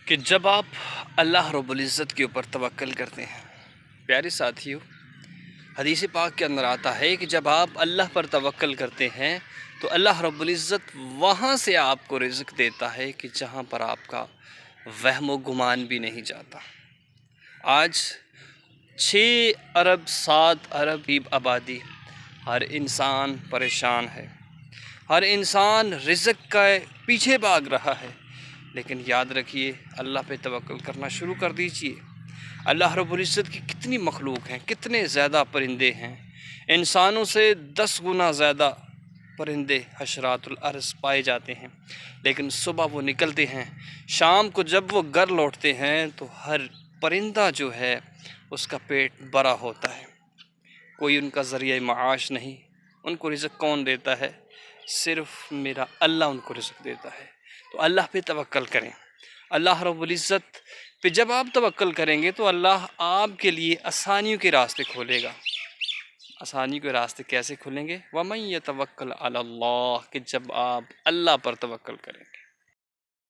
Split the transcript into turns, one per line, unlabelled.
کہ جب آپ اللہ رب العزت کے اوپر توکل کرتے ہیں، پیارے ساتھیوں، حدیث پاک کے اندر آتا ہے کہ جب آپ اللہ پر توکل کرتے ہیں تو اللہ رب العزت وہاں سے آپ کو رزق دیتا ہے کہ جہاں پر آپ کا وہم و گمان بھی نہیں جاتا۔ آج 6 ارب 7 ارب کی آبادی، ہر انسان پریشان ہے، ہر انسان رزق کا پیچھے بھاگ رہا ہے، لیکن یاد رکھیے اللہ پہ توکل کرنا شروع کر دیجئے۔ اللہ رب العزت کی کتنی مخلوق ہیں، کتنے زیادہ پرندے ہیں، انسانوں سے 10 گنا زیادہ پرندے حشرات الارض پائے جاتے ہیں، لیکن صبح وہ نکلتے ہیں، شام کو جب وہ گھر لوٹتے ہیں تو ہر پرندہ جو ہے اس کا پیٹ بھرا ہوتا ہے، کوئی ان کا ذریعہ معاش نہیں۔ ان کو رزق کون دیتا ہے؟ صرف میرا اللہ ان کو رزق دیتا ہے۔ تو اللہ پہ توکل کریں، اللہ رب العزت پہ جب آپ توکل کریں گے تو اللہ آپ کے لیے آسانیوں کے راستے کھولے گا۔ آسانیوں کے راستے کیسے کھولیں گے؟ وَمَن يَتَوَكَّلْ عَلَى اللَّهِ، کہ جب آپ اللہ پر توکل کریں گے۔